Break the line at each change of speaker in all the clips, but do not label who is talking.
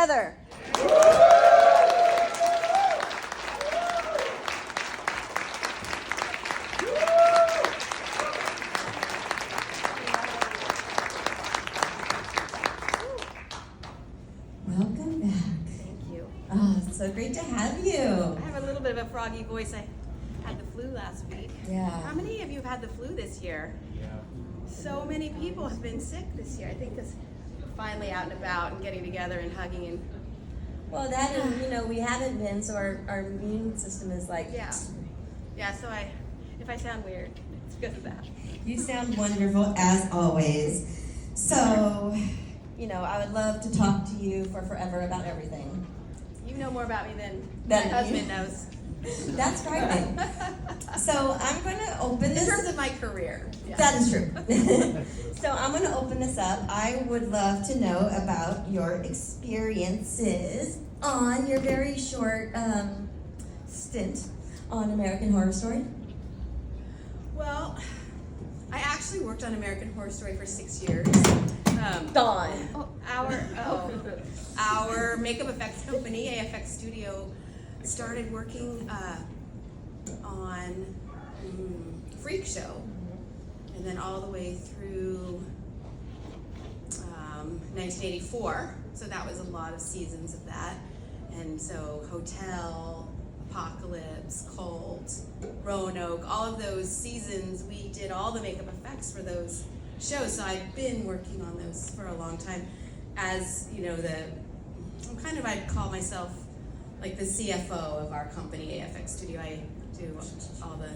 together.
Welcome back.
Thank you.
Oh, it's so great to have you.
I have a little bit of a froggy voice. I had the flu last week.
Yeah.
How many of you have had the flu this year?
Yeah.
So many people have been sick this year. I think because we're finally out and about and getting together and hugging and
Well, that and we haven't been, so our immune system is like.
yeah. So if I sound weird, it's because of that.
You sound wonderful as always. So, I would love to talk to you for forever about everything.
You know more about me than
Than
my husband
you.
knows.
That's frightening. So I'm going to open
In
this.
terms of my career. Yeah.
That is true. So I'm going to open this up. I would love to know about your experiences on your very short stint on American Horror Story.
Well, I actually worked on American Horror Story for 6 years.
Dawn.
Our makeup effects company, AFX Studio, started working on Freak Show, and then all the way through 1984. So that was a lot of seasons of that. And so Hotel, Apocalypse, Cult, Roanoke, all of those seasons, we did all the makeup effects for those shows. So I've been working on those for a long time. As I'd call myself like the CFO of our company, AFX Studio. I do all the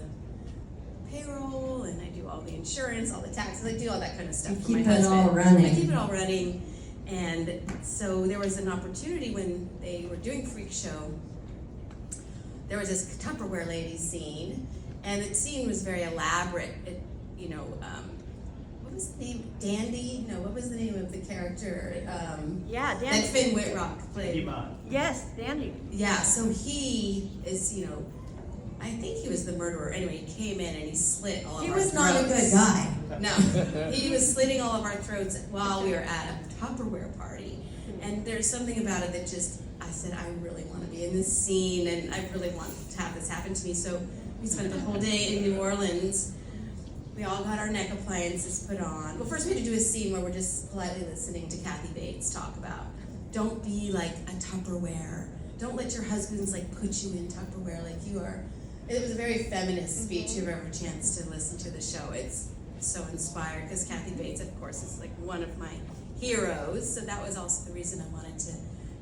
payroll and I do all the insurance, all the taxes. I do all that kind of stuff for my husband.
Keep it all running.
I keep it all running. And so there was an opportunity when they were doing Freak Show. There was this Tupperware lady scene, and the scene was very elaborate. What was the name? Dandy? No, what was the name of the character?
Yeah, Dandy.
That Finn Whitrock played.
Yes, Dandy.
Yeah, so he is, I think he was the murderer. Anyway, he came in and he slit all of our throats.
He was not a good guy.
No, he was slitting all of our throats while we were at a Tupperware party. And there's something about it that I said, I really want to be in this scene and I really want to have this happen to me. So we spent the whole day in New Orleans. We all got our neck appliances put on. Well, first we had to do a scene where we're just politely listening to Kathy Bates talk about, don't be like a Tupperware. Don't let your husbands put you in Tupperware like you are. It was a very feminist speech. If you ever have a chance to listen to the show, it's so inspired because Kathy Bates, of course, is one of my heroes. So that was also the reason I wanted to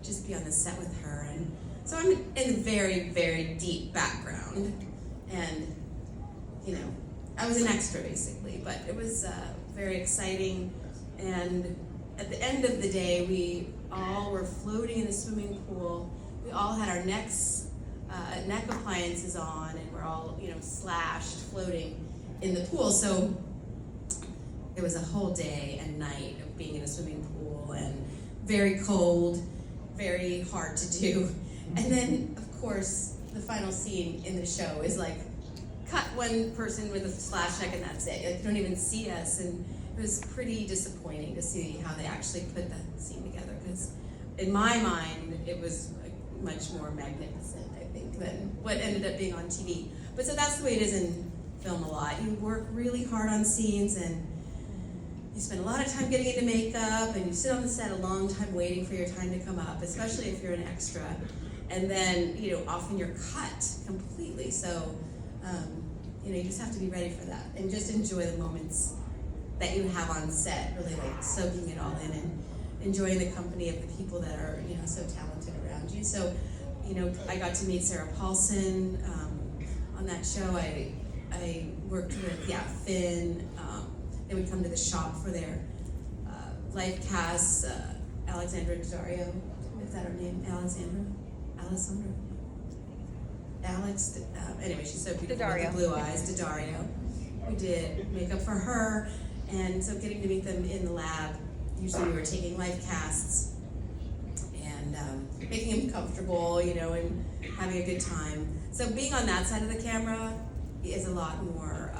just be on the set with her. And so I'm in a very, very deep background, and I was an extra basically, but it was very exciting. And at the end of the day, we all were floating in a swimming pool. We all had our neck appliances on, and we're all slashed, floating in the pool. So it was a whole day and night of being in a swimming pool, and very cold, very hard to do. And then, of course, the final scene in the show is cut one person with a slashed neck and that's it. You don't even see us, and it was pretty disappointing to see how they actually put that scene together, because in my mind it was much more magnificent, I think, than what ended up being on TV. But so that's the way it is in film a lot. You work really hard on scenes, and you spend a lot of time getting into makeup, and you sit on the set a long time waiting for your time to come up, especially if you're an extra. And then, often you're cut completely. So, you just have to be ready for that and just enjoy the moments that you have on set, really soaking it all in and enjoying the company of the people that are, so talented around you. So, I got to meet Sarah Paulson on that show. I worked with, Finn. They would come to the shop for their life casts. Alexandra Daddario, is that her name? Alessandra? Anyway, she's so beautiful with the blue eyes, Daddario. We did makeup for her, and so getting to meet them in the lab, usually we were taking life casts and making them comfortable, and having a good time. So being on that side of the camera is a lot more,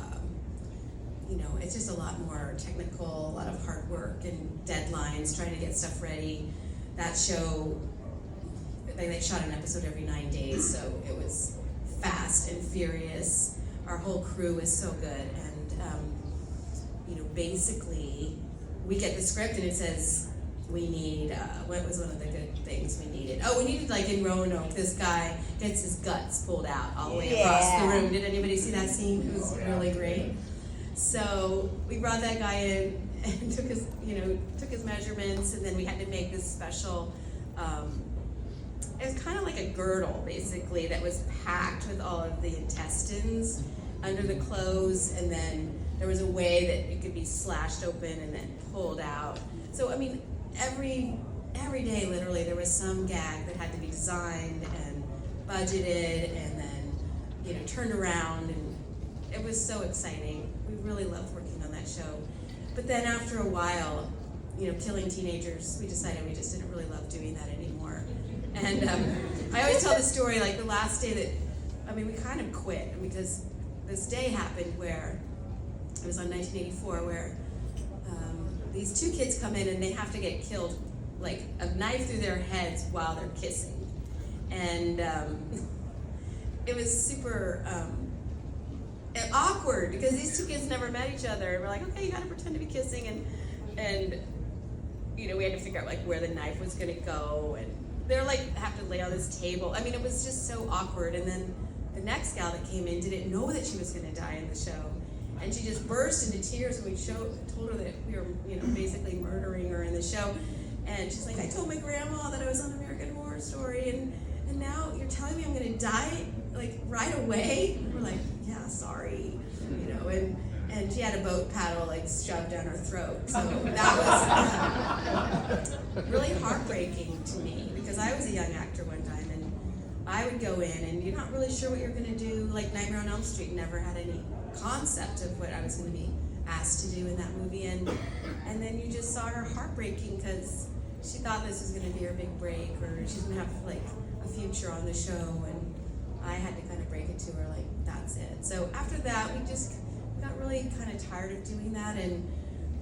it's just a lot more technical, a lot of hard work and deadlines, trying to get stuff ready. That show they shot an episode every 9 days, so it was fast and furious. Our whole crew was so good, and basically, we get the script and it says we need, what was one of the good things we needed? Oh, we needed, like in Roanoke, this guy gets his guts pulled out all the way across the room. Did anybody see that scene? It was really great. So we brought that guy in and took his measurements, and then we had to make this special, it was kind of like a girdle, basically, that was packed with all of the intestines under the clothes, and then there was a way that it could be slashed open and then pulled out. So, I mean, every day, literally, there was some gag that had to be designed and budgeted and then, turned around, and it was so exciting. We really loved working on that show. But then after a while, killing teenagers, we decided we just didn't really love doing that anymore. And I always tell the story, like the last day we kind of quit, because this day happened where, it was on 1984, where these two kids come in and they have to get killed, like a knife through their heads while they're kissing. And it was super awkward, because these two kids never met each other. And we're like, okay, you gotta pretend to be kissing, and we had to figure out like where the knife was gonna go, and they're like, have to lay on this table. I mean, it was just so awkward. And then the next gal that came in didn't know that she was gonna die in the show. And she just burst into tears when we told her that we were, basically murdering her in the show. And she's like, I told my grandma that I was on American Horror Story, and now you're telling me I'm gonna die, like, right away? And we're like, yeah, sorry, and she had a boat paddle, like, shoved down her throat. So that was really heartbreaking to me, because I was a young actor one time, and I would go in, and you're not really sure what you're gonna do. Like, Nightmare on Elm Street never had any concept of what I was going to be asked to do in that movie, and then you just saw her heartbreaking, because she thought this was going to be her big break, or she's going to have like a future on the show, and I had to kind of break it to her, like, that's it. So after that, we got really kind of tired of doing that, and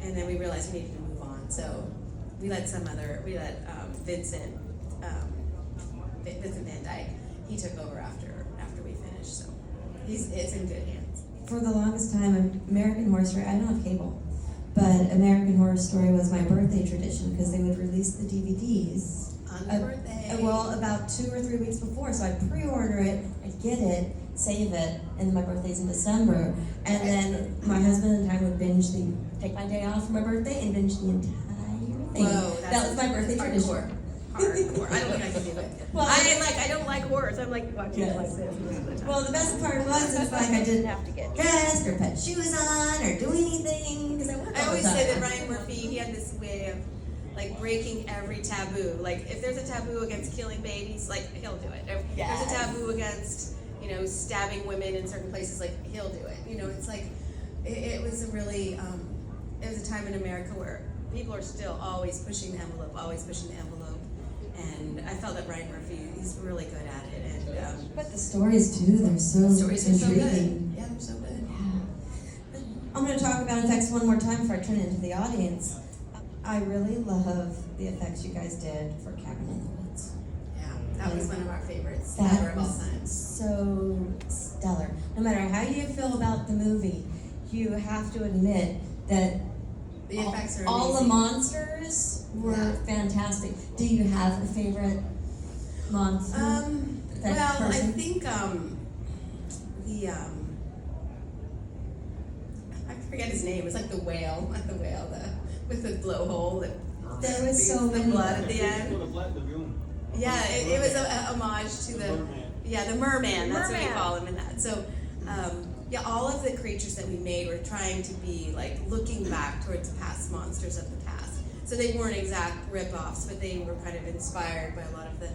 then we realized we needed to move on. So we let Vincent Van Dyke, he took over after we finished. So it's in good hands.
For the longest time, American Horror Story, I don't have cable, but American Horror Story was my birthday tradition, because they would release the DVDs.
On the birthday.
Well, about 2 or 3 weeks before, so I'd pre-order it, I'd get it, save it, and then my birthday's in December, and then my husband and I would take my day off for my birthday and binge the entire thing.
Whoa,
that was my birthday tradition.
Hardcore. I don't think I can do it.
Well, I don't like horrors. I'm like watching it like this most of the time.
Well, the best part was, it's like I didn't
have to get
dressed or put shoes on or do anything, because
I always say that Ryan Murphy, he had this way of like breaking every taboo. Like, if there's a taboo against killing babies, like, he'll do it. If there's a taboo against, stabbing women in certain places, like, he'll do it. It's like, it was a really, it was a time in America where people are still always pushing the envelope, and I felt that Ryan Murphy, he's really good at it. And
but the stories too, they're so
stories are so
intriguing.
good. Yeah, they're so good.
Yeah. I'm going to talk about effects one more time before I turn it into the audience. I really love the effects you guys did for Cabin in the Woods.
Yeah, that was one of our favorites
That
ever of all
was
time.
so stellar. No matter how you feel about the movie, you have to admit that
The effects are
all the
amazing.
monsters were fantastic. Do you have a favorite monster?
Well,
person?
I think I forget his name. It's like the whale, not the whale, with the blowhole that
There was so
the
many.
blood at the end. Yeah, it was a homage to the merman. That's what we call him in that. So, all of the creatures that we made were trying to be like looking back towards past monsters of the past. So they weren't exact rip-offs, but they were kind of inspired by a lot of the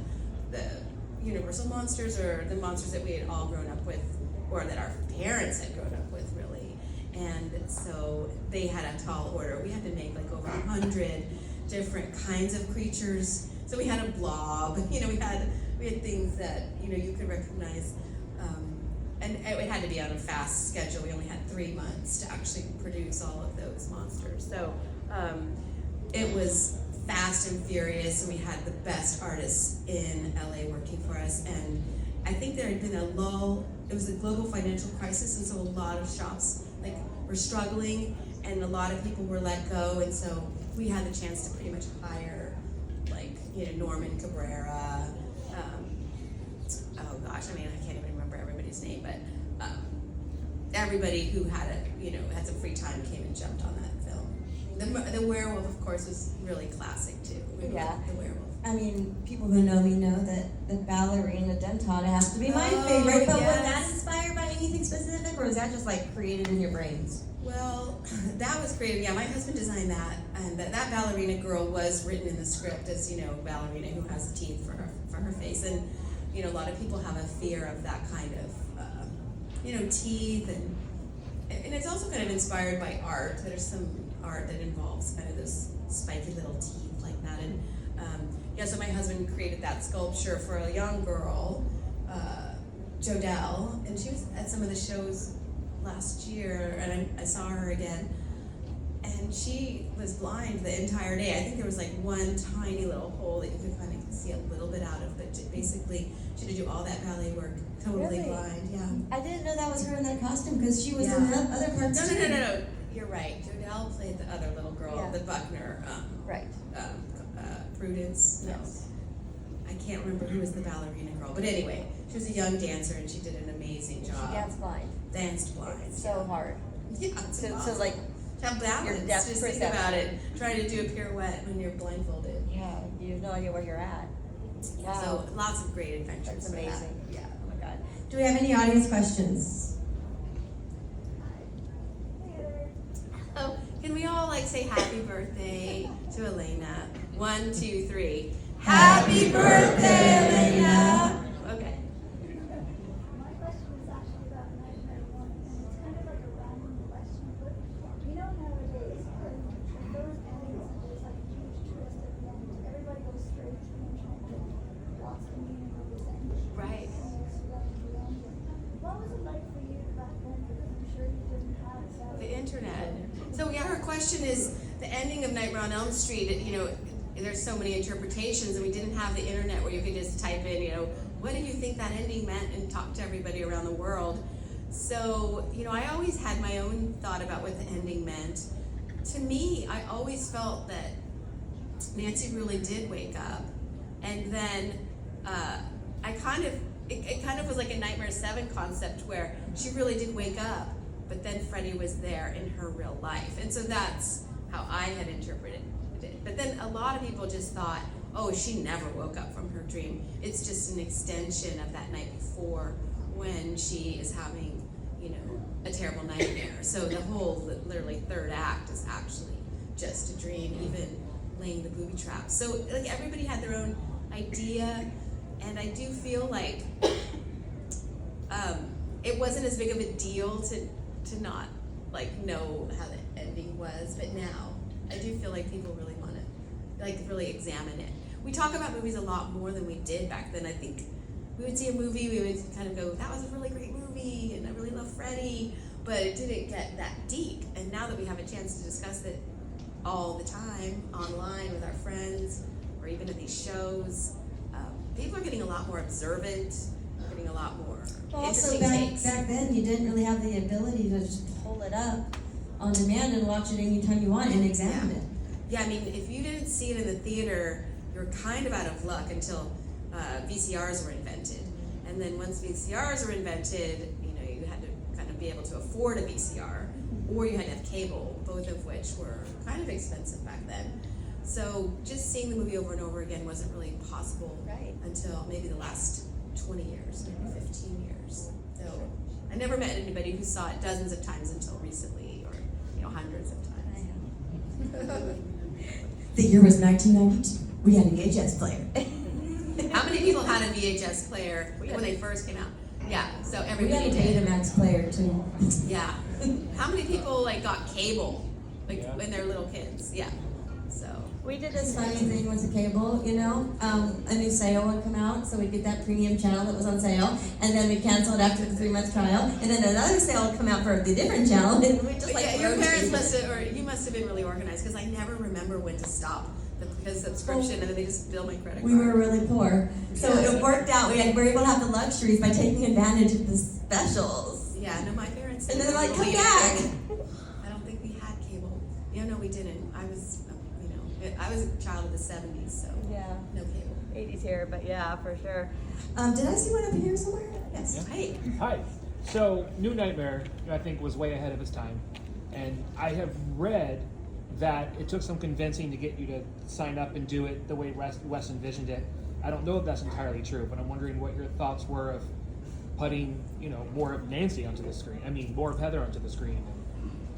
Universal monsters, or the monsters that we had all grown up with, or that our parents had grown up with, really. And so they had a tall order. We had to make like over 100 different kinds of creatures. So we had a blob. We had things that you could recognize. And it had to be on a fast schedule. We only had 3 months to actually produce all of those monsters. So it was fast and furious, and we had the best artists in LA working for us. And I think there had been a lull. It was a global financial crisis, and so a lot of shops like were struggling, and a lot of people were let go, and so we had the chance to pretty much hire, like, you know, Norman Cabrera. Oh gosh, I mean, I can't even remember everybody's name, but everybody who had had some free time came and jumped on that film. The Werewolf, of course, was really classic too.
Yeah.
The Werewolf.
I mean, people who know me know that the ballerina dentata has to be my favorite, but was that inspired by anything specific, or is that just like created in your brains?
Well, that was created, yeah, my husband designed that, and that ballerina girl was written in the script as, you know, ballerina who has teeth for her face, and, you know, a lot of people have a fear of that kind of, teeth, and it's also kind of inspired by art. There's some art that involves kind of those spiky little teeth like that, and so my husband created that sculpture for a young girl, Jodelle, and she was at some of the shows last year, and I saw her again, and she was blind the entire day. I think there was like one tiny little hole that you could kind of see a little bit out of, but basically she had to do all that ballet work totally
Really?
blind. Yeah.
I didn't know that was her in that costume because she was
Yeah.
in the other parts too.
No. You're right. Jodelle played the other little girl,
Yeah.
the Buckner.
Right.
Prudence. No.
Yes.
I can't remember who was the ballerina girl, but anyway, she was a young dancer and she did an amazing job.
She danced blind.
Danced blind.
It's so hard.
Yeah, it's
So
impossible.
like,
to have balance.
your depth
Just think
perception.
about it. Trying to do a pirouette when you're blindfolded.
yeah, you have no idea where you're at. Wow.
So lots of great adventures.
That's
for that.
amazing.
Yeah.
Oh my God. Do we have any audience questions?
Oh, can we all like say happy birthday to Elena? 1, 2, 3. Happy birthday, Elena! Okay.
My question is actually about Nightmare 1, and it's kind of like a random question, but you know nowadays, when those endings, there's like a huge twist at the end, everybody goes straight to the internet and what's the meaning of this ending?
Right.
And explain the ending. What was it like for you back then? Because I'm sure you didn't have that.
The internet. So yeah, her question is the ending of Nightmare on Elm Street. You know, there's so many interpretations, and we didn't have the internet where you could just type in, you know, what do you think that ending meant, and talk to everybody around the world. So, you know, I always had my own thought about what the ending meant. To me, I always felt that Nancy really did wake up, and then it kind of was like a Nightmare 7 concept where she really did wake up, but then Freddy was there in her real life, and so that's how I had interpreted it. But then a lot of people just thought, oh, she never woke up from her dream. It's just an extension of that night before when she is having, you know, a terrible nightmare. So the whole literally third act is actually just a dream, even laying the booby trap. So like everybody had their own idea, and I do feel like it wasn't as big of a deal to not like know how the ending was, but now I do feel like people really want to like really examine it. We talk about movies a lot more than we did back then. I think we would see a movie, we would kind of go, that was a really great movie, and I really love Freddy, but it didn't get that deep. And now that we have a chance to discuss it all the time, online with our friends, or even at these shows, people are getting a lot more observant, getting a lot more
Also,
interesting takes.
back then, you didn't really have the ability to just pull it up on demand and watch it anytime you want and examine it.
Yeah, I mean, if you didn't see it in the theater, you were kind of out of luck until VCRs were invented. And then once VCRs were invented, you know, you had to kind of be able to afford a VCR, or you had to have cable, both of which were kind of expensive back then. So just seeing the movie over and over again wasn't really possible until maybe the last 20 years, maybe 15 years. So I never met anybody who saw it dozens of times until recently, or, you know, hundreds of times.
The year was 1992. We had a VHS player.
How many people had a VHS player when they first came out? Yeah, so
We
everybody
had a
did.
Betamax player too.
Yeah. How many people like got cable, like when they're little kids? Yeah. So
We did this funny thing with the cable, you know. A new sale would come out, so we'd get that premium channel that was on sale, and then we'd cancel it after the 3-month trial, and then another sale would come out for the different channel, and we just like
yeah, your parents
rotate.
must have, or you must have been really organized, because I never remember when to stop the subscription, and then they just bill my credit card.
We were really poor. So it worked out. We were able to have the luxuries by taking advantage of the specials.
Yeah, no, my parents.
And then they're like, come
believe
back.
it. I don't think we had cable. Yeah, no, we didn't. I was, I was a child of the 70s, so
Yeah.
no cable.
80s here, but yeah, for sure.
Did I see one up here somewhere? Yes.
Yeah.
Hey.
Hi. So, New Nightmare, I think, was way ahead of its time. And I have read that it took some convincing to get you to sign up and do it the way Wes envisioned it. I don't know if that's entirely true, but I'm wondering what your thoughts were of putting, more of Nancy onto the screen. I mean, more of Heather onto the screen.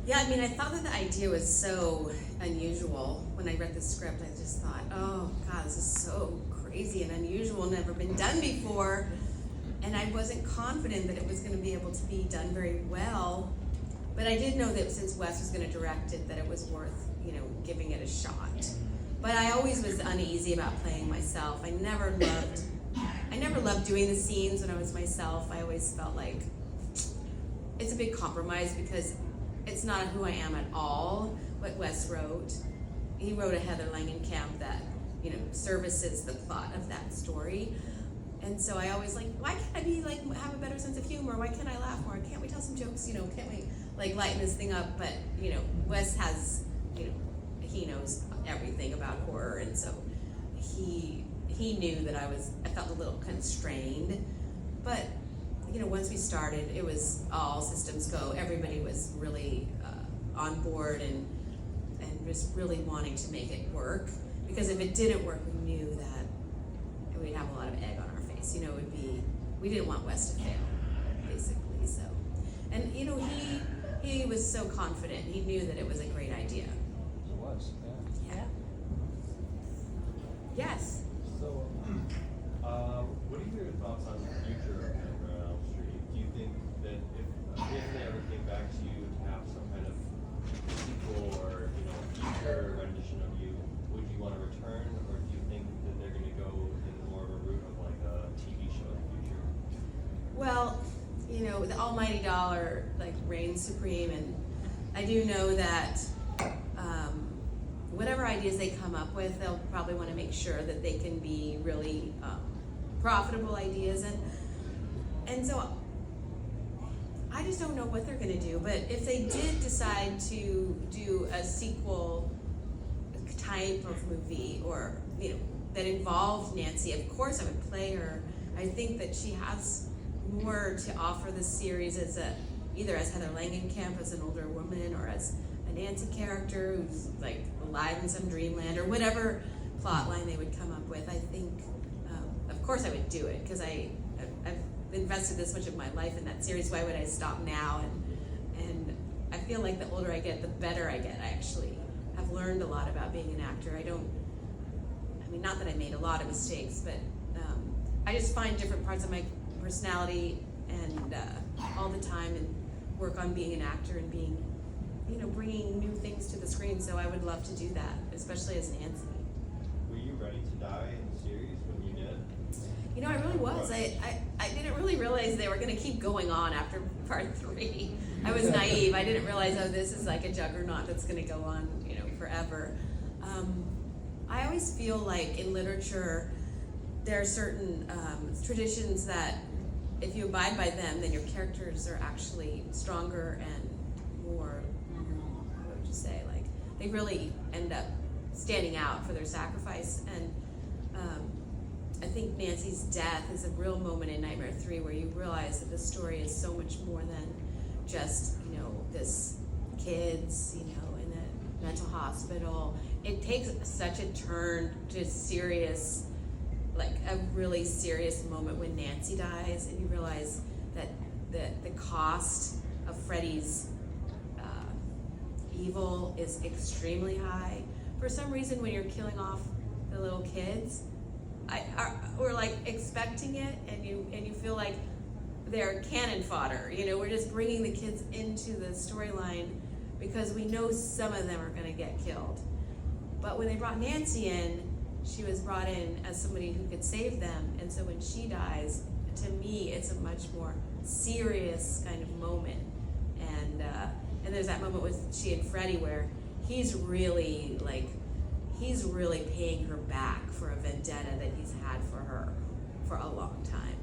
Yeah, I mean, I thought that the idea was so unusual. When I read the script, I just thought, oh, God, this is so crazy and unusual, never been done before. And I wasn't confident that it was going to be able to be done very well. But I did know that since Wes was going to direct it, that it was worth, giving it a shot. But I always was uneasy about playing myself. I never loved doing the scenes when I was myself. I always felt like it's a big compromise because it's not who I am at all, what Wes wrote. He wrote a Heather Langenkamp that, services the plot of that story. And so I always why can't I be have a better sense of humor? Why can't I laugh more? Can't we tell some jokes? Can't we lighten this thing up? But, Wes has, he knows everything about horror, and so he knew that I felt a little constrained. But, once we started, it was all systems go. Everybody was really on board and just really wanting to make it work. Because if it didn't work, we knew that we'd have a lot of egg on our face. It would be, we didn't want Wes to fail, basically. So, and he was so confident. He knew that it was a great idea.
It was, yeah.
Yeah. Yes.
So, what are your thoughts on the future of Nightmare on Elm Street? Do you think that if they ever came back to you to have some kind of sequel or future rendition of you, would you want to return, or do you think that they're going to go in more of a route of a TV show in the future?
Well, the almighty dollar reigns supreme, and I do know that whatever ideas they come up with, they'll probably want to make sure that they can be really profitable ideas, and so I just don't know what they're going to do. But if they did decide to do a sequel type of movie, or that involved Nancy, of course I would play her. I think that she has more to offer this series as either as Heather Langenkamp as an older woman, or as a Nancy character who's alive in some dreamland, or whatever plot line they would come up with. I think, of course I would do it, because I've invested this much of my life in that series. Why would I stop now? And I feel like the older I get, the better I get. I actually have learned a lot about being an actor. Not that I made a lot of mistakes, but I just find different parts of my personality and all the time, and work on being an actor and being, bringing new things to the screen. So I would love to do that, especially as Nancy.
Were you ready to die in the series when you did?
I really was. I didn't really realize they were going to keep going on after part 3. I was naive. I didn't realize, this is like a juggernaut that's going to go on, forever. I always feel like in literature, there are certain traditions that if you abide by them, then your characters are actually stronger and more, what would you say, they really end up standing out for their sacrifice. And I think Nancy's death is a real moment in Nightmare 3 where you realize that the story is so much more than just, this kids, in a mental hospital. It takes such a turn to serious, a really serious moment when Nancy dies, and you realize that the cost of Freddy's evil is extremely high. For some reason, when you're killing off the little kids, we're expecting it, and you feel like they're cannon fodder. We're just bringing the kids into the storyline because we know some of them are going to get killed. But when they brought Nancy in, she was brought in as somebody who could save them, and so when she dies, to me, it's a much more serious kind of moment. And there's that moment with she and Freddy where he's really he's really paying her back for a vendetta that he's had for her for a long time.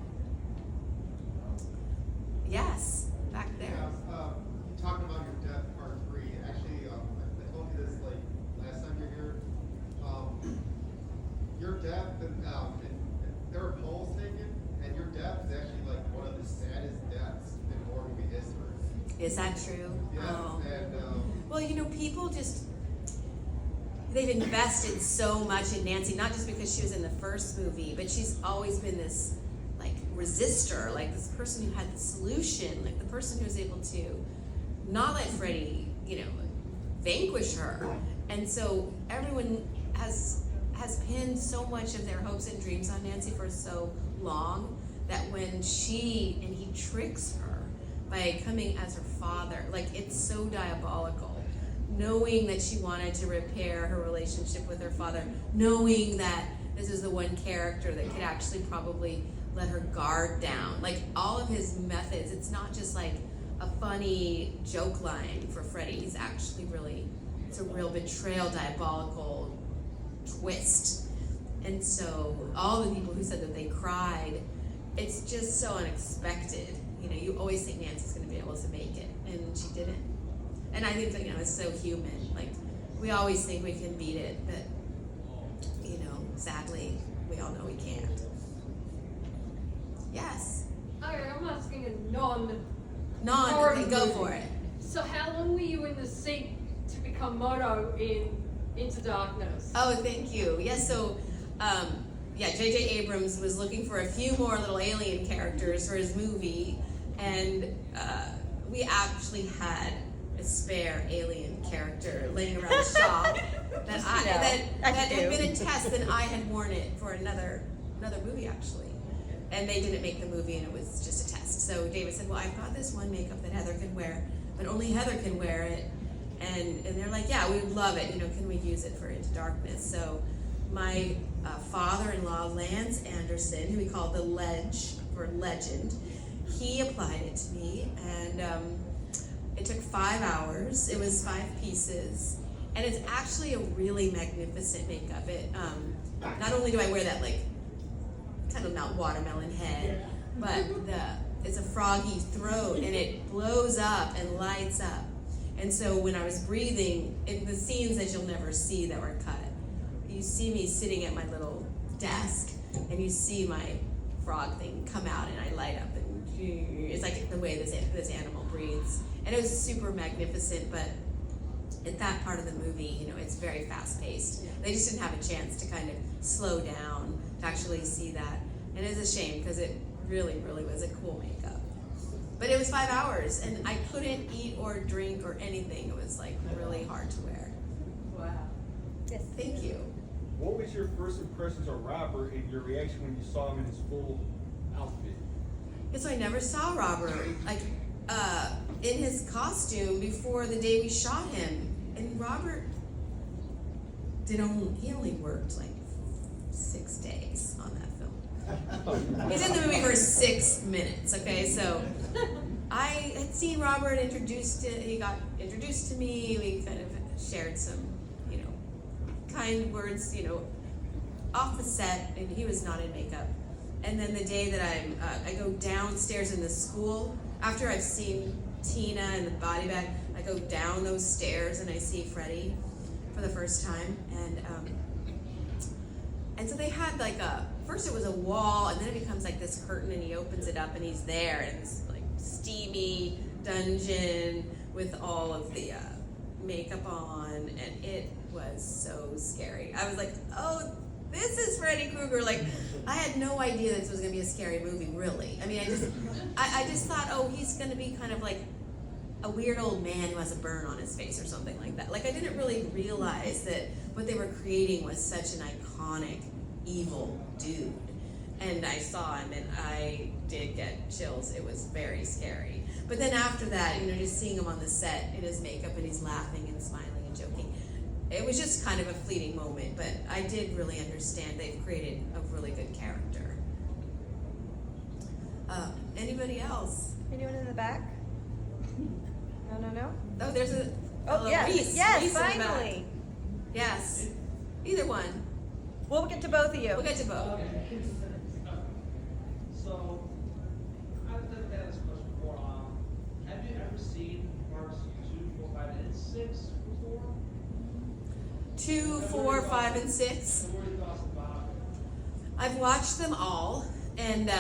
Yes, back there.
You talking about your death part 3. Actually, I told you this like last time you're here. Your death and there were polls taken, and your death is actually like one of the saddest deaths in horror movie history.
Is that true?
Yeah,
Oh.
and
Well, you know, people just, they've invested so much in Nancy, not just because she was in the first movie, but she's always been this, like, resistor, like this person who had the solution, like the person who was able to not let Freddy, you know, vanquish her. And so everyone has pinned so much of their hopes and dreams on Nancy for so long that when he tricks her by coming as her father, like, it's so diabolical. Knowing that she wanted to repair her relationship with her father, knowing that this is the one character that could actually probably let her guard down. Like, all of his methods, it's not just like a funny joke line for Freddy. He's actually really, it's a real betrayal, diabolical twist. And so all the people who said that they cried, it's just so unexpected. You know, you always think Nancy's going to be able to make it, and she didn't. And I think that, you know, it's so human. Like, we always think we can beat it, but, you know, sadly, we all know we can't. Yes?
Okay, I'm asking a non.
Okay, go for it.
So how long were you in the seat to become Moto in Into Darkness?
Oh, thank you. Yes, so, J.J. Abrams was looking for a few more little alien characters for his movie, and we actually had a spare alien character laying around the shop that had been a test, and I had worn it for another movie, actually. And they didn't make the movie, and it was just a test. So David said, well, I've got this one makeup that Heather can wear, but only Heather can wear it. And they're like, yeah, we would love it. You know, can we use it for Into Darkness? So my father-in-law, Lance Anderson, who we call the Ledge, or Legend, he applied it to me, and it took 5 hours. It was 5 pieces, and it's actually a really magnificent makeup. It not only do I wear that, like, kind of not watermelon head, but it's a froggy throat, and it blows up and lights up. And so when I was breathing, in the scenes that you'll never see that were cut, you see me sitting at my little desk, and you see my frog thing come out, and I light up, and it's like the way this animal breathes. And it was super magnificent, but at that part of the movie, you know, it's very fast-paced. They just didn't have a chance to kind of slow down to actually see that. And it's a shame, because it really, really was a cool makeup. But it was 5 hours, and I couldn't eat or drink or anything. It was, like, really hard to wear.
Wow.
Yes.
Thank you.
What was your first impressions of Robert and your reaction when you saw him in his full outfit?
Yeah, so I never saw Robert, like, in his costume before the day we shot him. And Robert he only worked, like, 6 days on that film. He's in the movie for 6 minutes, okay? So I had seen Robert he got introduced to me, we kind of shared some, you know, kind words, you know, off the set, and he was not in makeup. And then the day that I go downstairs in the school, after I've seen Tina and the body bag, I go down those stairs and I see Freddy for the first time, and so they had like first it was a wall, and then it becomes like this curtain, and he opens it up and he's there, and it's like steamy dungeon with all of the makeup on, and it was so scary. I was like, oh, this is Freddy Krueger. Like, I had no idea this was gonna be a scary movie, really. I mean, I just thought, oh, he's gonna be kind of like a weird old man who has a burn on his face or something like that. Like, I didn't really realize that what they were creating was such an iconic, evil dude. And I saw him, and I did get chills. It was very scary. But then after that, you know, just seeing him on the set in his makeup, and he's laughing and smiling and joking, it was just kind of a fleeting moment. But I did really understand they've created a really good character. Anybody else?
Anyone in the back? No.
Oh, there's a
Oh, yes.
Reese.
Yes,
Reese in the back.
finally.
Yes. Either one.
We'll get to both of you.
We'll get to both.
So, I've done this question before. Have you ever seen Mark's 2, 4, 5, and 6 before?
2, 4, 5, and 6.
And what are your thoughts about it?
I've watched them all, and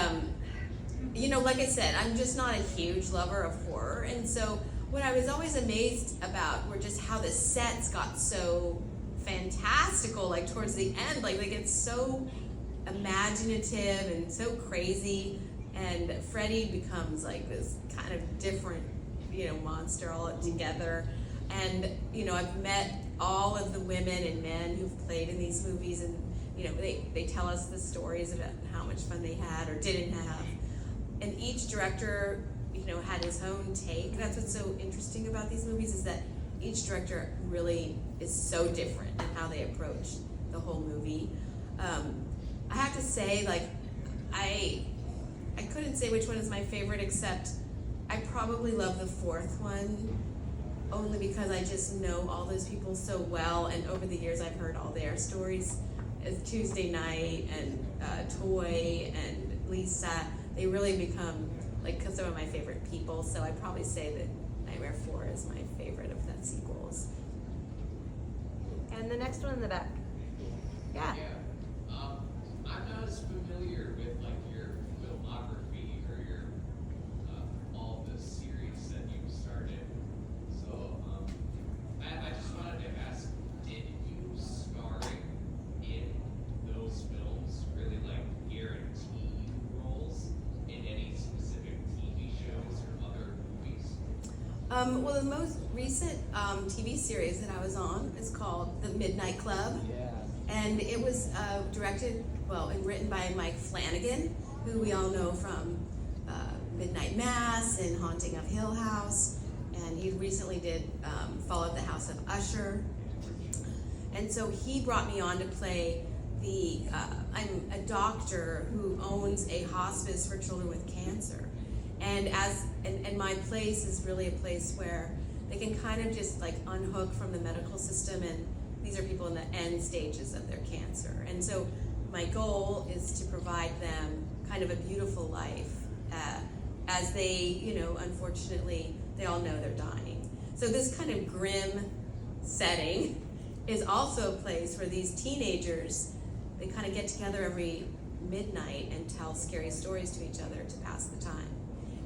you know, like I said, I'm just not a huge lover of horror, and so what I was always amazed about were just how the sets got so fantastical, like towards the end, like they get so imaginative and so crazy, and Freddy becomes like this kind of different, you know, monster all together. And you know, I've met all of the women and men who've played in these movies, and you know, they tell us the stories about how much fun they had or didn't have. And each director, you know, had his own take. That's what's so interesting about these movies, is that each director really is so different in how they approach the whole movie. I have to say, like, I couldn't say which one is my favorite, except I probably love the fourth one, only because I just know all those people so well, and over the years I've heard all their stories. As Tuesday Night and Toy and Lisa, they really become like some of my favorite people. So I'd probably say that Nightmare 4 is my favorite of the sequels.
And the next one in the back. Yeah.
I'm not as familiar with like your filmography or your all the series that you started. So I just wanted to ask, did you starring in those films really like guarantee roles in any specific TV shows or other movies?
Well, the most recent TV series that I was on is called The Midnight Club.
Yeah.
And it was directed, well, and written by Mike Flanagan, who we all know from Midnight Mass and Haunting of Hill House. And he recently did Fall of the House of Usher. And so he brought me on to play I'm a doctor who owns a hospice for children with cancer. And my place is really a place where they can kind of just like unhook from the medical system, and these are people in the end stages of their cancer. And so my goal is to provide them kind of a beautiful life as they, you know, unfortunately, they all know they're dying. So this kind of grim setting is also a place where these teenagers, they kind of get together every midnight and tell scary stories to each other to pass the time.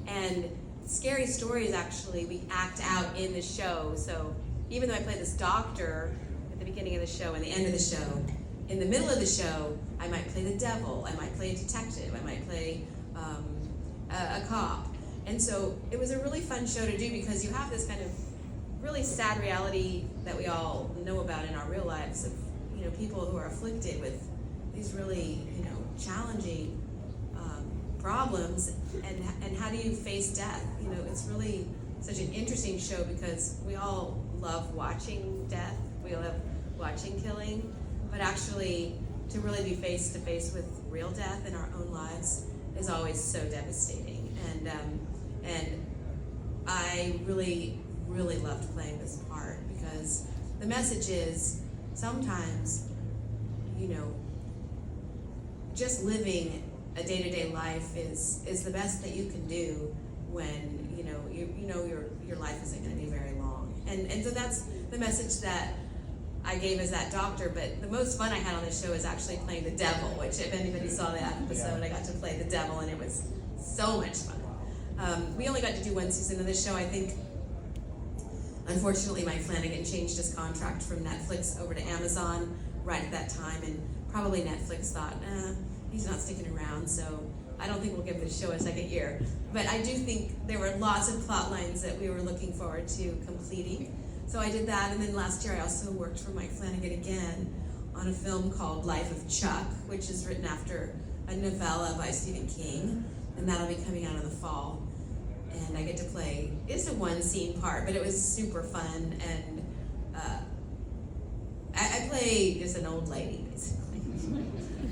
And scary stories, actually, we act out in the show. So even though I play this doctor at the beginning of the show and the end of the show, in the middle of the show, I might play the devil, I might play a detective, I might play a cop. And so it was a really fun show to do, because you have this kind of really sad reality that we all know about in our real lives of, you know, people who are afflicted with these really, you know, challenging problems, and how do you face death? You know, it's really such an interesting show, because we all love watching death, we love watching killing, but actually to really be face to face with real death in our own lives is always so devastating. And I really, really loved playing this part, because the message is sometimes, you know, just living a day-to-day life is the best that you can do when you know your life isn't going to be very long. And so that's the message that I gave as that doctor. But the most fun I had on this show is actually playing the devil, which if anybody saw that episode, I got to play the devil, and it was so much fun. We only got to do one season of the show. I think, unfortunately, Mike Flanagan changed his contract from Netflix over to Amazon right at that time, and probably Netflix thought, he's not sticking around, so I don't think we'll give this show a second year. But I do think there were lots of plot lines that we were looking forward to completing. So I did that, and then last year I also worked for Mike Flanagan again on a film called Life of Chuck, which is written after a novella by Stephen King, and that'll be coming out in the fall. And I get to play, it's a one-scene part, but it was super fun, and I play just an old lady, basically.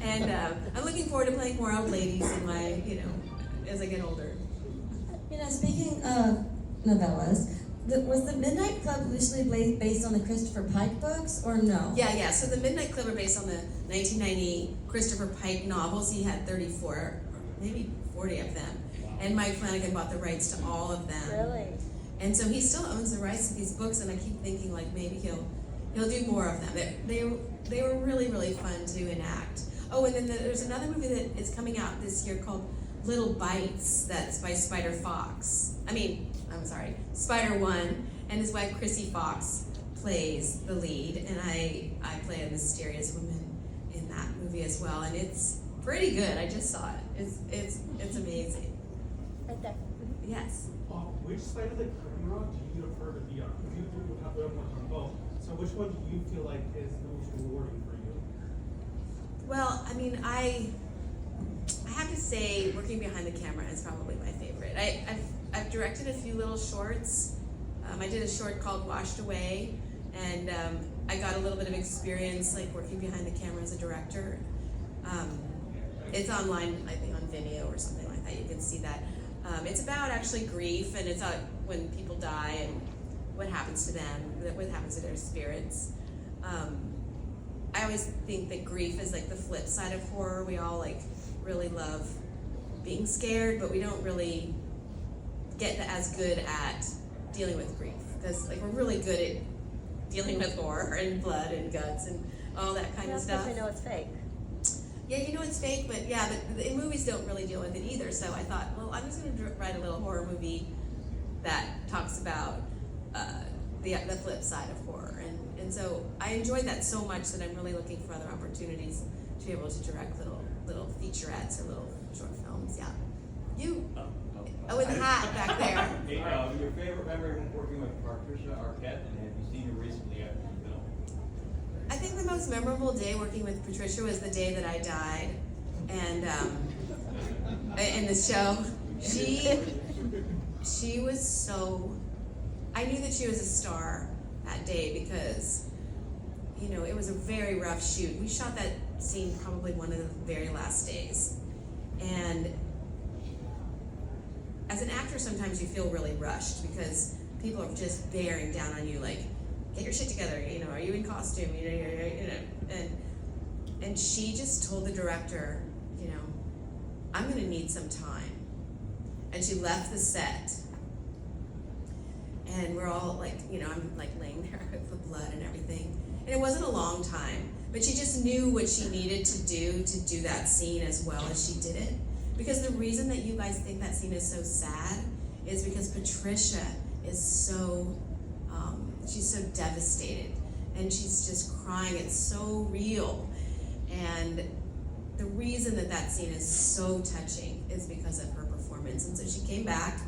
And I'm looking forward to playing more old ladies in my, as I get older.
You know, speaking of novellas, Was the Midnight Club loosely based on the Christopher Pike books, or no?
Yeah. So the Midnight Club are based on the 1990 Christopher Pike novels. He had 34, or maybe 40 of them. And Mike Flanagan bought the rights to all of them.
Really?
And so he still owns the rights to these books, and I keep thinking like maybe he'll do more of them. They were really, really fun to enact. Oh, and then there's another movie that is coming out this year called Little Bites. That's by Spider One, and his wife Chrissy Fox plays the lead, and I play a mysterious woman in that movie as well, and it's pretty good. I just saw it. It's amazing.
Right there.
Yes.
Which side of the camera do you prefer to be on? Because you do have everyone on both. So which one do you feel like is the most rewarding for you?
Well, I mean, I have to say, working behind the camera is probably my favorite. I've directed a few little shorts. I did a short called Washed Away, and I got a little bit of experience like working behind the camera as a director. It's online, I think, on Vimeo or something like that. You can see that. It's about actually grief, and it's about when people die and what happens to them, what happens to their spirits. I always think that grief is like the flip side of horror. We all like really love being scared, but we don't really get as good at dealing with grief, because like we're really good at dealing with horror and blood and guts and all that kind of stuff.
I know it's fake.
Yeah, you know it's fake, but the movies don't really deal with it either. So I thought, well, I'm just going to write a little horror movie that talks about the flip side of horror, and so I enjoyed that so much that I'm really looking for other opportunities to be able to direct little featurettes or little short films. Yeah, you. Oh, with the hat back there.
Hey, your favorite memory when working with Patricia Arquette, and have you seen her recently after the film?
I think the most memorable day working with Patricia was the day that I died, and in the show, she was so. I knew that she was a star that day because, you know, it was a very rough shoot. We shot that scene probably one of the very last days, and as an actor, sometimes you feel really rushed because people are just bearing down on you, like, get your shit together, you know, are you in costume, you know, and she just told the director, you know, I'm gonna need some time. And she left the set, and we're all like, you know, I'm like laying there with the blood and everything. And it wasn't a long time, but she just knew what she needed to do that scene as well as she did it. Because the reason that you guys think that scene is so sad is because Patricia is so, she's so devastated, and she's just crying. It's so real. And the reason that scene is so touching is because of her performance. And so she came back,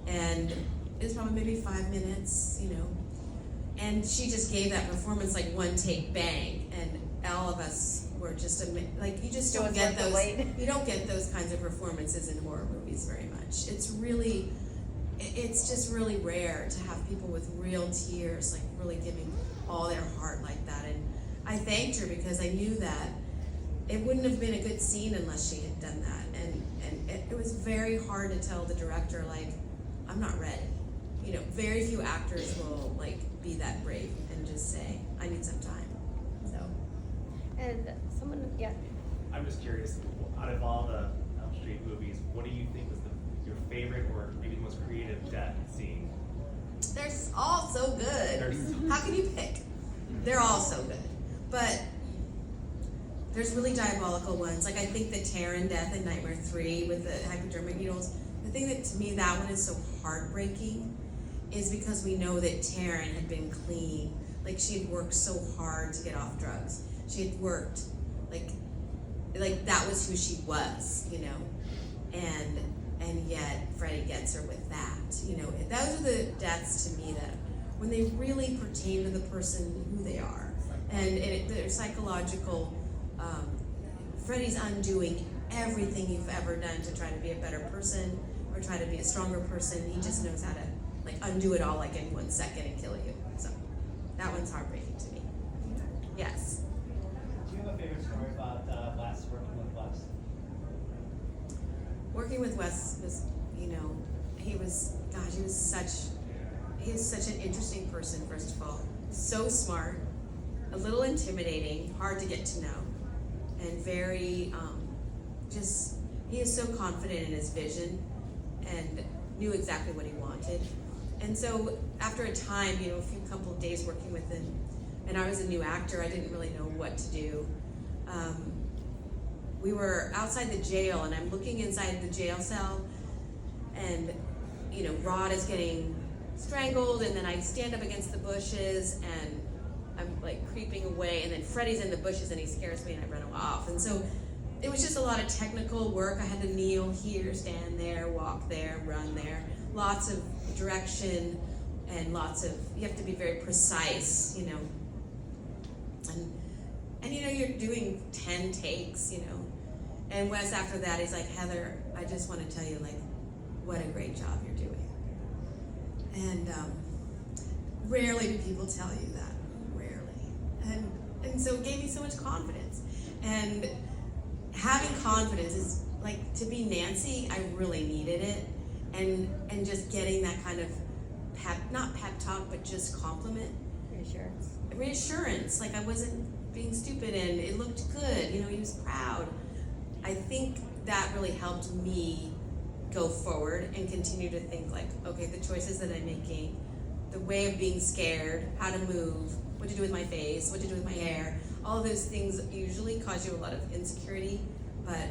and it was probably maybe 5 minutes, you know, and she just gave that performance like one take, bang, and all of us were just like, you just don't get those. You don't get those kinds of performances in horror movies very much. It's just really rare to have people with real tears, like really giving all their heart like that. And I thanked her because I knew that it wouldn't have been a good scene unless she had done that. And it was very hard to tell the director, like, I'm not ready. You know, very few actors will like be that brave and just say, I need some time. So.
And someone, yeah.
I'm just curious, out of all the Elm Street movies, what do you think was your favorite or maybe the most creative death scene?
They're all so good. How can you pick? They're all so good. But there's really diabolical ones. Like I think the Taryn death in Nightmare 3 with the hypodermic needles, the thing that to me that one is so heartbreaking is because we know that Taryn had been clean. Like she had worked so hard to get off drugs. She had worked, like that was who she was, you know, and yet Freddy gets her with that, you know. Those are the deaths to me that when they really pertain to the person who they are, and their psychological. Freddy's undoing everything you've ever done to try to be a better person or try to be a stronger person. He just knows how to like undo it all like in 1 second and kill you. So that one's heartbreaking to me. Yes.
Do you have a favorite story about Wes, working with Wes?
Working with Wes was, you know, he was he's such an interesting person, first of all. So smart, a little intimidating, hard to get to know, and very, he is so confident in his vision and knew exactly what he wanted. And so after a time, a few couple of days working with him, and I was a new actor, I didn't really know what to do. We were outside the jail, and I'm looking inside the jail cell, and Rod is getting strangled, and then I stand up against the bushes, and I'm like creeping away, and then Freddie's in the bushes, and he scares me, and I run off. And so it was just a lot of technical work. I had to kneel here, stand there, walk there, run there. Lots of direction, and you have to be very precise, And you're doing 10 takes, And Wes, after that, he's like, Heather, I just want to tell you, what a great job you're doing. And rarely do people tell you that, rarely. And so it gave me so much confidence. And having confidence is, to be Nancy, I really needed it. And just getting that kind of not pep talk, but just compliment. Reassurance, I wasn't being stupid, and it looked good, he was proud. I think that really helped me go forward and continue to think okay, the choices that I'm making, the way of being scared, how to move, what to do with my face, what to do with my hair, all of those things usually cause you a lot of insecurity. But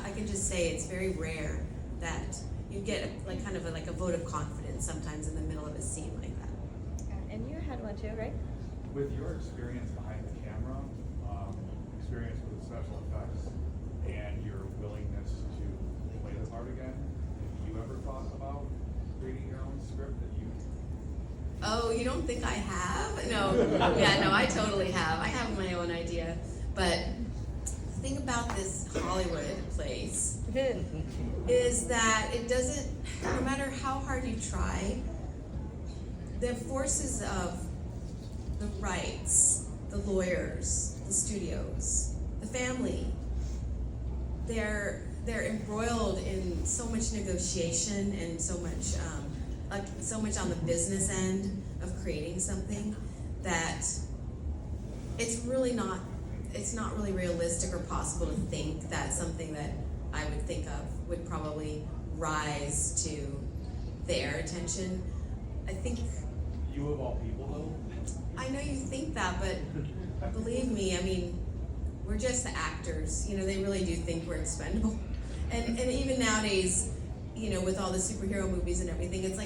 I can just say it's very rare that you get kind of a vote of confidence sometimes in the middle of a scene like that.
And you had one too, right?
With your experience behind the camera, experience with special effects, and your willingness to play the part again, have you ever thought about creating your own script that you?
Oh, you don't think I have? No. Yeah, no, I totally have. I have my own idea. But the thing about this Hollywood place is that it doesn't, no matter how hard you try, the forces of the rights, the lawyers, the studios, the family, they're embroiled in so much negotiation and so much on the business end of creating something that it's not really realistic or possible to think that something that I would think of would probably rise to their attention. I think
you of all people though?
I know you think that, but believe me, we're just the actors. They really do think we're expendable. And even nowadays, with all the superhero movies and everything, it's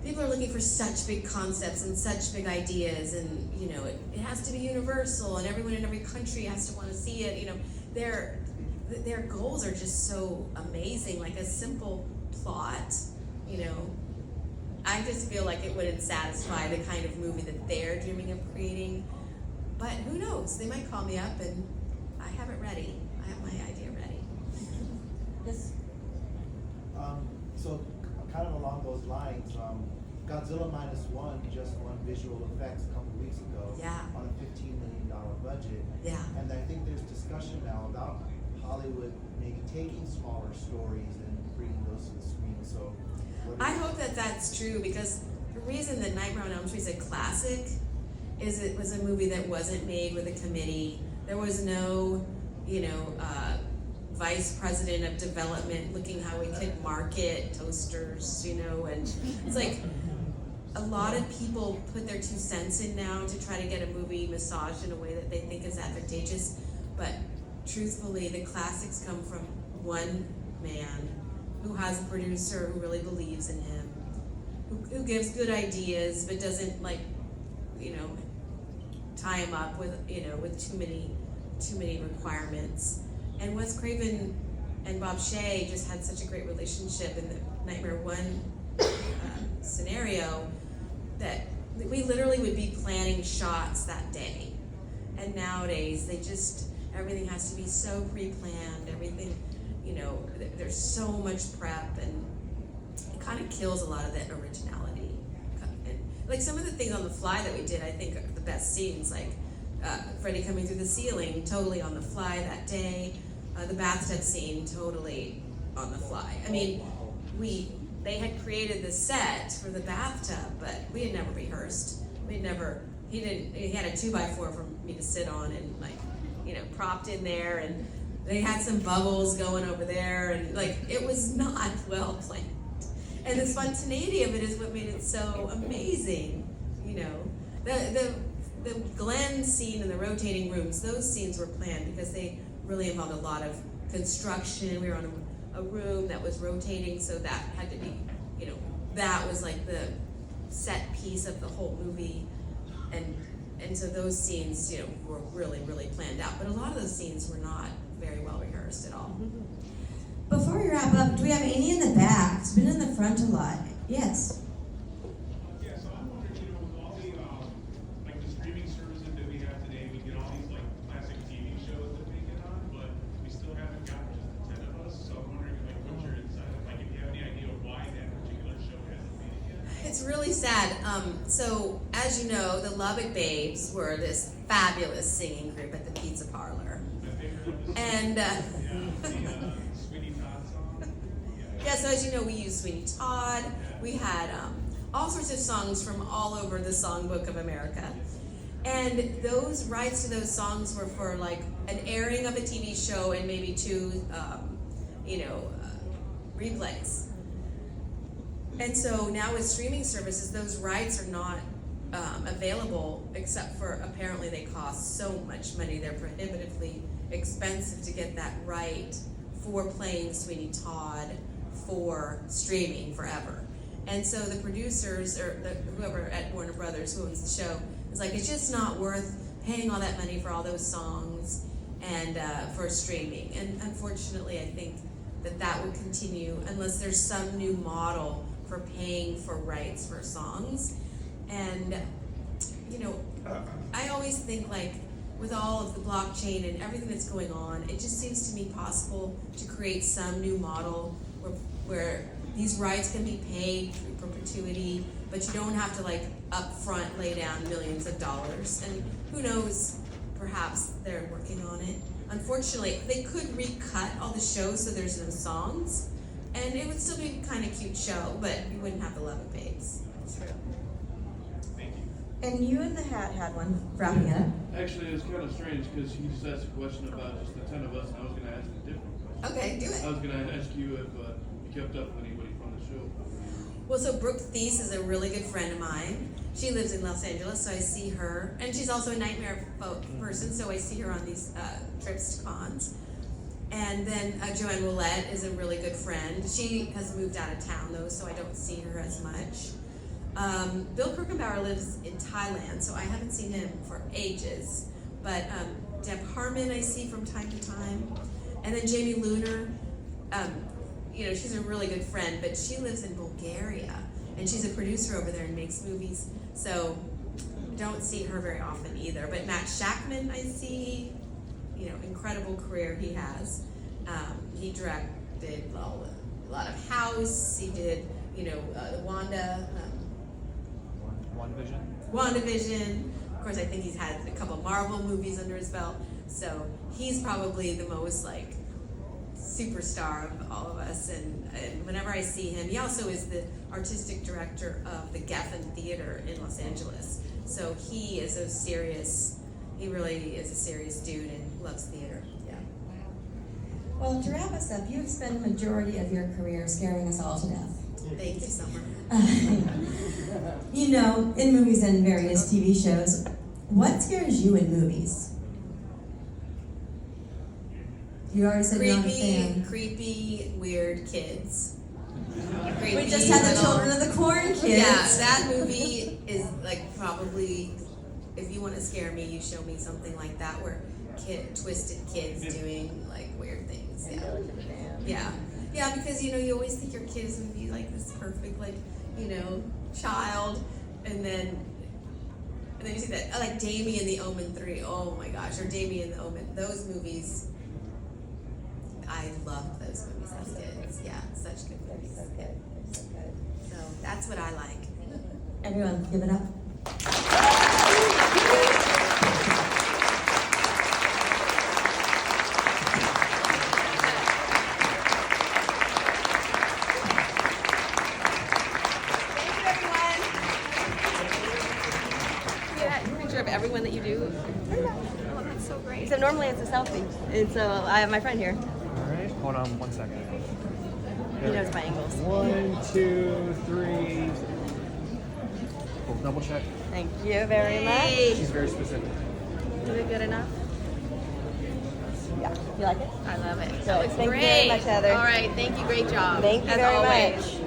people are looking for such big concepts and such big ideas, and it has to be universal, and everyone in every country has to want to see it. Their goals are just so amazing. A simple plot, I just feel like it wouldn't satisfy the kind of movie that they're dreaming of creating. But who knows? They might call me up, and I have it ready. I have my idea ready.
Yes.
So kind of along those lines, Godzilla -1 just won visual effects a couple weeks ago.
Yeah.
On a $15 million budget.
Yeah.
And I think there's discussion now about Hollywood maybe taking smaller stories and bringing those to the screen. So
I hope that that's true, because the reason that Nightmare on Elm Street is a classic is it was a movie that wasn't made with a committee. There was no, vice president of development looking how we could market toasters, and it's a lot of people put their 2 cents in now to try to get a movie massaged in a way that they think is advantageous. But truthfully, the classics come from one man who has a producer who really believes in him, who gives good ideas but doesn't tie him up with too many requirements. And Wes Craven and Bob Shea just had such a great relationship in the Nightmare 1 scenario that we literally would be planning shots that day. And nowadays, everything has to be so pre-planned, everything, there's so much prep, and it kind of kills a lot of that originality. And some of the things on the fly that we did, I think are the best scenes, Freddie coming through the ceiling, totally on the fly that day. The bathtub scene, totally on the fly. they had created the set for the bathtub, but we had never rehearsed. He had a 2x4 for me to sit on and propped in there, and they had some bubbles going over there, and it was not well planned. And the spontaneity of it is what made it so amazing, The Glen scene and the rotating rooms, those scenes were planned because they really involved a lot of construction. We were on a room that was rotating, so that had to be, that was like the set piece of the whole movie. And so those scenes, were really, really planned out. But a lot of those scenes were not very well rehearsed at all.
Before we wrap up, do we have any in the back? It's been in the front a lot. Yes.
Yeah, so I'm wondering, with all the the streaming services that we have today, we get all these classic TV shows that we get on, but we still haven't gotten just the 10 of us. So I'm wondering what's your insight? If you have any idea why that particular show hasn't made it yet?
It's really sad. So, as you know, the Lubbock Babes were this fabulous singing group at the Pizza Parlor. And
Sweeney Todd song.
yeah, so as you know, we used Sweeney Todd. We had all sorts of songs from all over the Songbook of America. And those rights to those songs were for an airing of a TV show and maybe 2, replays. And so now with streaming services, those rights are not available, except for apparently they cost so much money. They're prohibitively expensive to get that right for playing Sweeney Todd for streaming forever. And so the producers, or whoever at Warner Brothers who owns the show, is it's just not worth paying all that money for all those songs and for streaming. And unfortunately, I think that would continue unless there's some new model for paying for rights for songs. And I always think with all of the blockchain and everything that's going on, it just seems to me possible to create some new model where these rights can be paid through perpetuity, but you don't have to up front lay down millions of dollars. And who knows, perhaps they're working on it. Unfortunately, they could recut all the shows so there's no songs, and it would still be a kind of cute show, but you wouldn't have the Lubbock Babes.
Thank you.
And you and the Hat had one wrapping up.
Actually, it's kind of strange because he just asked a question about just the 10 of us, and I was going to ask a different question.
Okay, do it.
I was going to ask you if you kept up with anybody from the show.
Well, so Brooke Thies is a really good friend of mine. She lives in Los Angeles, so I see her. And she's also a Nightmare person, so I see her on these trips to cons. And then Joanne Willette is a really good friend. She has moved out of town, though, so I don't see her as much. Bill Kirkenbauer lives in Thailand, so I haven't seen him for ages. But Deb Harmon I see from time to time. And then Jamie Luner, she's a really good friend, but she lives in Bulgaria. And she's a producer over there and makes movies. So don't see her very often either. But Matt Shackman I see, incredible career he has. He directed a lot of House. He did, WandaVision. Of course, I think he's had a couple Marvel movies under his belt. So he's probably the most superstar of all of us. And whenever I see him, he also is the artistic director of the Geffen Theater in Los Angeles. So he is he really is a serious dude and loves theater. Yeah.
Well, to wrap us up, you've spent the majority of your career scaring us all to death.
Thank you, Summer.
In movies and various TV shows, what scares you in movies? You already said you're not a fan.
Creepy, weird kids.
We just had the Children of the Corn kids.
Yeah, that movie is probably, if you want to scare me, you show me something like that where twisted kids doing weird things. Yeah, because you always think your kid is going to be this perfect child, and then you see that Damien the Omen 3. Oh my gosh, or Damien the Omen. Those movies, I loved those movies as kids. Yeah, such good movies.
So good. So good.
So that's what I like.
Everyone, give it up. selfie. And so I have my friend here.
All right, hold on 1 second.
He knows my angles.
1, 2, 3. We'll double check.
Thank you very much.
She's very specific.
Is it good enough?
Yeah, you like it?
I love it.
Good.
That looks
Thank you
great.
very much, Heather.
All right, thank you. Great job.
Thank you
as
very
always.
much.